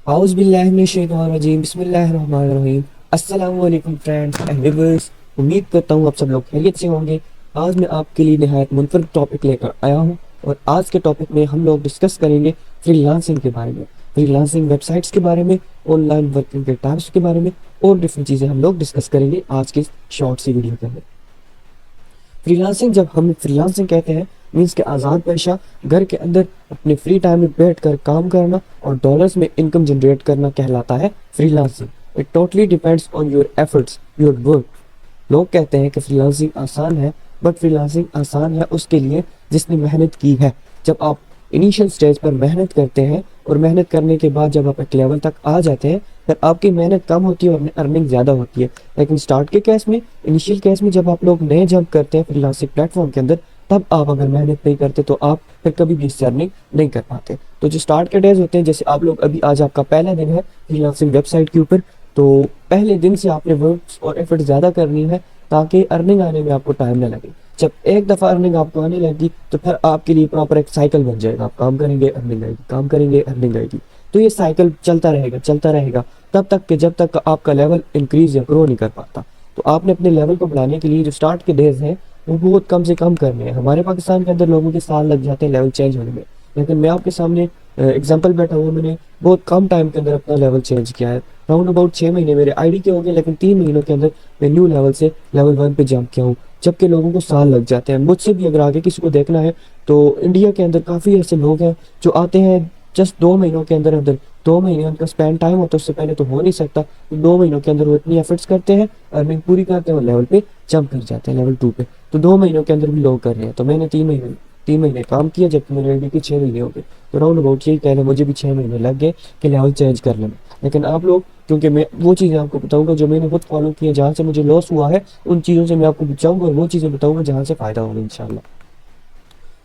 औज़ुबिल्लाहिमिनश्शैतानिर्रजीम बिस्मिल्लाहिर्रहमानिर्रहीम। अस्सलामु अलैकुम फ्रेंड्स एंड व्यूअर्स। उम्मीद करता हूँ आप सब लोग खैरियत से होंगे। आज मैं आपके लिए निहायत मुनफरद टॉपिक लेकर आया हूँ और आज के टॉपिक में हम लोग डिस्कस करेंगे फ्रीलांसिंग के बारे में, फ्रीलांसिंग वेबसाइट्स के बारे में, ऑनलाइन वर्किंग के टाइप्स के बारे में और डिफरेंट चीज़ें हम लोग डिस्कस करेंगे आज की शॉर्ट सी वीडियो के अंदर। फ्रीलांसिंग, जब हम फ्रीलांसिंग कहते हैं, मीन्स के आज़ाद पेशा, घर के अंदर अपने फ्री टाइम में बैठ कर काम करना और डॉलर्स में इनकम जनरेट करना कहलाता है freelancing. It totally depends on your efforts, your work. लोग कहते हैं कि फ्रीलांसिंग आसान है, बट फ्रीलांसिंग आसान है उसके लिए जिसने मेहनत की है। जब आप इनिशियल स्टेज पर मेहनत करते हैं और मेहनत करने के बाद जब आप एक लेवल तक आ जाते हैं, फिर आपकी मेहनत कम होती है और अर्निंग ज़्यादा होती है। लेकिन स्टार्ट के केस में, इनिशियल केस में, जब आप लोग नए जंप करते हैं फ्रीलांसिंग प्लेटफॉर्म के अंदर, तब आप अगर मेहनत नहीं करते तो आप फिर कभी भी इससे अर्निंग नहीं कर पाते। तो जो स्टार्ट के डेज होते हैं, जैसे आप लोग अभी, आज आपका पहला दिन है फ्रीलांसिंग वेबसाइट के ऊपर, तो पहले दिन से आपने वर्क और एफर्ट ज़्यादा करनी है ताकि अर्निंग आने में आपको टाइम ना लगे। जब एक दफ़ा अर्निंग आपको आने लगी तो फिर आपके लिए प्रॉपर एक साइकिल बन जाएगा। आप काम करेंगे, अर्निंग आएगी, काम करेंगे, अर्निंग आएगी। तो ये साइकिल चलता रहेगा, चलता रहेगा, तब तक कि जब तक आपका लेवल इंक्रीज या ग्रो नहीं कर पाता। तो आपने अपने लेवल को बढ़ाने के लिए जो स्टार्ट के डेज हैं वो बहुत कम से कम करने हैं। हमारे पाकिस्तान के अंदर लोगों के साल लग जाते हैं लेवल चेंज होने में, लेकिन मैं आपके सामने एग्जांपल बैठा हुआ, मैंने बहुत कम टाइम के अंदर अपना लेवल चेंज किया है। राउंड अबाउट 6 महीने मेरे आईडी के हो गए, लेकिन 3 महीनों के अंदर मैं न्यू लेवल से लेवल 1 पे जंप किया हूँ, जबकि लोगों को साल लग जाते हैं। मुझसे भी अगर आगे किसी को देखना है तो इंडिया के अंदर काफ़ी ऐसे लोग हैं जो आते हैं जस्ट 2 महीनों के अंदर अंदर। 2 महीने उनका स्पेंड टाइम होता है, उससे पहले तो हो नहीं सकता। तो 2 महीनों के अंदर वो इतनी एफर्ट्स करते हैं, अर्निंग पूरी करते हैं और लेवल पे जंप कर जाते हैं, लेवल 2 पे। तो 2 महीनों के अंदर भी लोग कर रहे हैं। तो मैंने 3 महीने काम किया, जबकि मेरे आईडी के 6 महीने हो गए। तो राउंड अबाउट यही कह लें, मुझे भी 6 महीने लग गए कि लेवल चेंज करने में। लेकिन आप लोग, क्योंकि मैं वो चीज़ें आपको बताऊंगा जो मैंने खुद फॉलो की है, जहाँ से मुझे लॉस हुआ है उन चीज़ों से मैं आपको बचाऊंगा और वो चीज़ें बताऊंगा जहाँ से फ़ायदा होगा इंशाल्लाह।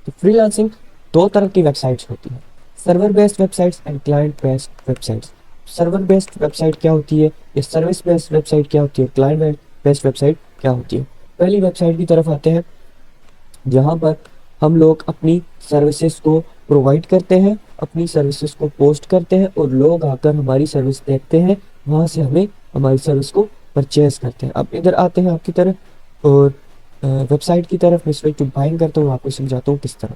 तो फ्रीलांसिंग दो तरह की वेबसाइट्स होती हैं, server based websites and client based websites. Server based website क्या होती है, या सर्विस बेस्ड वेबसाइट क्या होती है, क्लाइंट बेस्ड वेबसाइट क्या होती है। पहली वेबसाइट की तरफ आते हैं, जहाँ पर हम लोग अपनी सर्विसेज को प्रोवाइड करते हैं, अपनी सर्विसेज को पोस्ट करते हैं और लोग आकर हमारी सर्विस देखते हैं, वहाँ से हमें हमारी सर्विस को परचेज करते हैं। अब इधर आते हैं आपकी तरफ और वेबसाइट की तरफ मैं स्विच टू बाइंग करता हूँ, आपको समझाता हूँ किस तरह।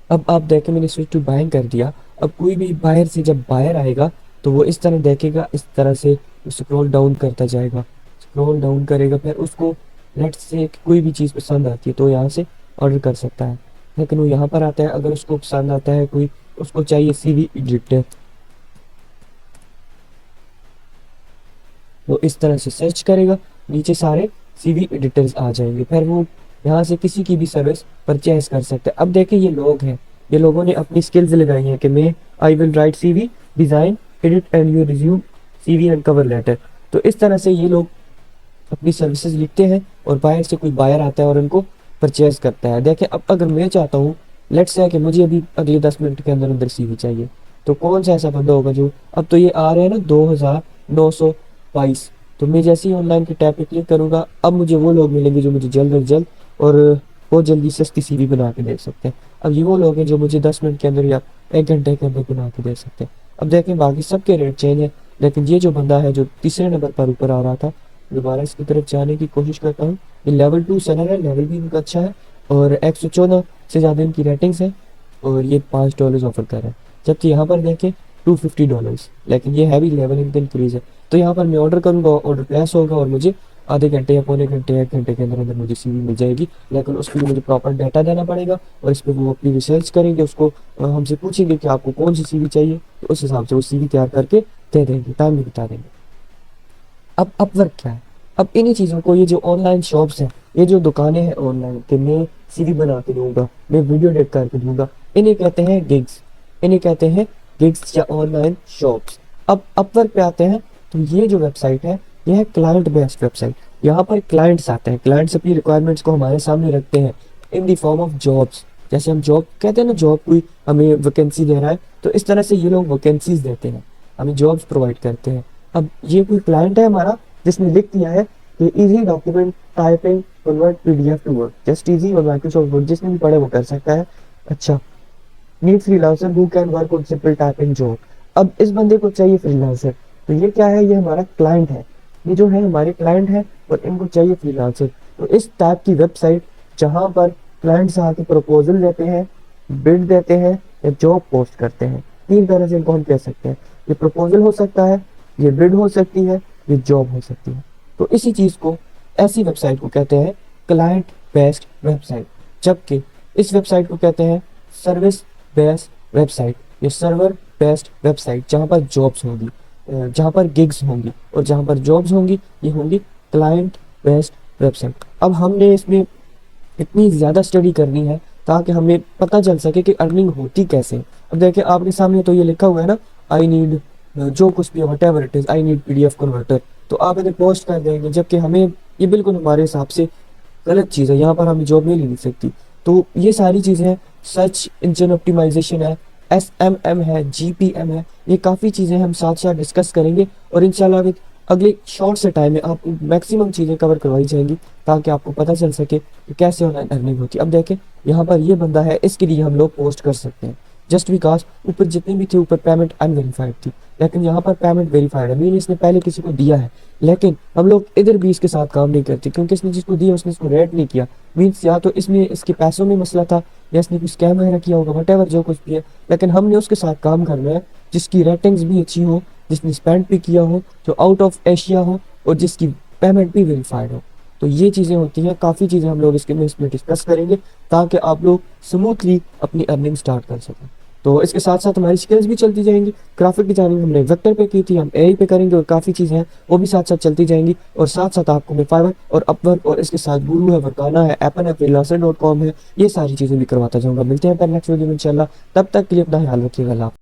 अब आप देखें, मैंने स्विच टू बाइंग कर दिया। अब कोई भी बाहर से जब बायर आएगा तो वो इस तरह देखेगा, इस तरह से स्क्रॉल डाउन करता जाएगा, स्क्रॉल डाउन करेगा, फिर उसको लेट्स से कोई भी चीज़ पसंद आती है तो यहाँ से ऑर्डर कर सकता है। लेकिन वो यहाँ पर आता है, अगर उसको पसंद आता है कोई, उसको चाहिए सीवी एडिटर, वो इस तरह से सर्च करेगा, नीचे सारे सीवी एडिटर्स आ जाएंगे, फिर वो यहाँ से किसी की भी सर्विस परचेज कर सकते हैं। अब देखें, ये लोग हैं, ये लोगों ने अपनी स्किल्स लगाई हैं कि मैं I will write CV, design, edit and you resume, CV and cover letter. तो इस तरह से ये लोग अपनी सर्विसेज लिखते हैं और बाहर से कोई बायर आता है और उनको परचेज करता है। देखें, अब अगर मैं चाहता हूँ, लेट्स से कि मुझे अभी अगले 10 मिनट के अंदर अंदर सीवी चाहिए, तो कौन सा ऐसा बंदा होगा जो, अब तो ये आ रहे हैं ना 2922, तो मैं जैसे ही ऑनलाइन के टैब पे क्लिक करूँगा, अब मुझे वो लोग मिलेंगे जो मुझे जल्द अज जल्द और बहुत जल्दी सस्ती सीवी बना के दे सकते हैं। अब ये वो लोग हैं जो मुझे 10 मिनट के अंदर या 1 घंटे के अंदर बना के दे सकते हैं। अब देखें, बाकी सबके रेट चेंज है, लेकिन ये जो बंदा है जो तीसरे नंबर पर ऊपर आ रहा था, दोबारा इसकी तरफ जाने की कोशिश करता हूँ। ये लेवल 2 सेलर है, लेवल भी इनका अच्छा है और 114 से ज़्यादा इनकी रेटिंग्स है और ये $5 ऑफर कर रहा है। जबकि यहाँ पर देखें $250, लेकिन ये हैवी लेवल इनका इंक्रीज है। तो यहाँ पर मैं ऑर्डर करूँगा, ऑर्डर प्लेस होगा और मुझे आधे घंटे या पौने घंटे, 1 घंटे के अंदर अंदर मुझे सीवी मिल जाएगी। लेकिन उसके लिए मुझे प्रॉपर डाटा देना पड़ेगा और इस पर वो अपनी रिसर्च करेंगे, उसको हमसे पूछेंगे कि आपको कौन सी सीवी चाहिए, तो उस हिसाब से वो सीवी तैयार करके दे देंगे, टाइम भी बता देंगे। अब अपवर्क क्या है, अब इन्हीं चीज़ों को, ये जो ऑनलाइन शॉप्स हैं, ये जो दुकानें हैं ऑनलाइन कि मैं सीवी बना के दूंगा, मैं वीडियो एडिट करके दूंगा, इन्हें कहते हैं गिग्स, इन्हें कहते हैं गिग्स या ऑनलाइन शॉप्स। अब अपवर्क पे आते हैं, तो ये जो वेबसाइट है ये है क्लाइंट बेस्ड वेबसाइट। यहाँ पर क्लाइंट्स आते हैं, क्लाइंट्स अपनी रिक्वायरमेंट्स को हमारे सामने रखते हैं इन दी फॉर्म ऑफ जॉब्स। जैसे हम जॉब कहते हैं ना, जॉब कोई हमें वैकेंसी दे रहा है, तो इस तरह से ये लोग वैकेंसीज देते हैं, हमें जॉब्स प्रोवाइड करते हैं। अब ये कोई क्लाइंट है हमारा जिसने लिख दिया है कि easy document typing convert PDF to Word, just easy और माइक्रोसॉफ्ट वर्ड, जिसने भी पढ़े वो कर सकता है। अच्छा, need freelancer who can work on simple typing job. अब इस बंदे को चाहिए फ्रीलांसर, तो ये क्या है, ये हमारा क्लाइंट है, ये जो है हमारे क्लाइंट है और इनको चाहिए फ्रीलांसर। तो इस टाइप की वेबसाइट जहाँ पर क्लाइंट्स आके प्रपोजल देते हैं, बिड देते हैं या जॉब पोस्ट करते हैं, तीन तरह से इनको हम कह सकते हैं। ये प्रपोजल हो सकता है, ये बिड हो सकती है, ये जॉब हो सकती है। तो इसी चीज को, ऐसी वेबसाइट को कहते हैं क्लाइंट बेस्ड वेबसाइट, जबकि इस वेबसाइट को कहते हैं सर्विस बेस्ड वेबसाइट या सर्वर बेस्ड वेबसाइट, जहाँ पर जॉब्स होंगी, जहाँ पर गिग्स होंगी और जहाँ पर जॉब्स होंगी, ये होंगी क्लाइंट बेस्ड वेबसाइट। अब हमने इसमें इतनी ज़्यादा स्टडी करनी है ताकि हमें पता चल सके कि अर्निंग होती कैसे है। अब देखिए आपके सामने तो ये लिखा हुआ है ना, आई नीड, जो कुछ भी what ever it is, I need PDF converter, तो आप इधर पोस्ट कर देंगे, जबकि हमें ये बिल्कुल हमारे हिसाब से गलत चीज़ है, यहाँ पर हमें जॉब नहीं मिल सकती। तो ये सारी चीज़ें हैं, सर्च इंजन ऑप्टिमाइजेशन है, SMM है, GPM है, ये काफ़ी चीज़ें हम साथ साथ डिस्कस करेंगे और इंशाल्लाह अगले शॉर्ट से टाइम में आपको मैक्सिमम चीज़ें कवर करवाई जाएंगी ताकि आपको पता चल सके कि कैसे ऑनलाइन अर्निंग होती है। अब देखें यहाँ पर ये बंदा है, इसके लिए हम लोग पोस्ट कर सकते हैं जस्ट बिकॉज ऊपर जितने भी थे ऊपर पेमेंट अनवेरीफाइड थी, लेकिन यहाँ पर पेमेंट वेरीफाइड है, मीन इसने पहले किसी को दिया है। लेकिन हम लोग इधर भी इसके साथ काम नहीं करते क्योंकि इसने जिसको दिया उसने इसको रेट नहीं किया, मीन्स या तो इसमें इसके पैसों में मसला था या इसने कुछ स्कैम वगैरह किया होगा, वट एवर जो कुछ भी है। लेकिन हमने उसके साथ काम करना है जिसकी रेटिंग्स भी अच्छी हो, जिसने स्पेंड भी किया हो, जो आउट ऑफ एशिया हो और जिसकी पेमेंट भी वेरीफाइड हो। तो ये चीज़ें होती हैं, काफ़ी चीज़ें हम लोग इसके में इसमें डिस्कस करेंगे ताकि आप लोग स्मूथली अपनी अर्निंग स्टार्ट कर सकें। तो इसके साथ साथ हमारी स्किल्स भी चलती जाएंगी। ग्राफिक डिजाइनिंग हमने वेक्टर पे की थी, हम एआई पे करेंगे और काफ़ी चीज़ें हैं वो भी साथ साथ चलती जाएंगी। और साथ साथ आपको मैं फाइवर और अपवर्क और इसके साथ गुरु है, वर्काना है, एपन है, फ्रीलांसर.com है, ये सारी चीज़ें भी करवाता जाऊँगा। मिलते हैं नेक्स्ट वीडियो में इंशाल्लाह, तब तक के लिए अपना ख्याल रखिएगा।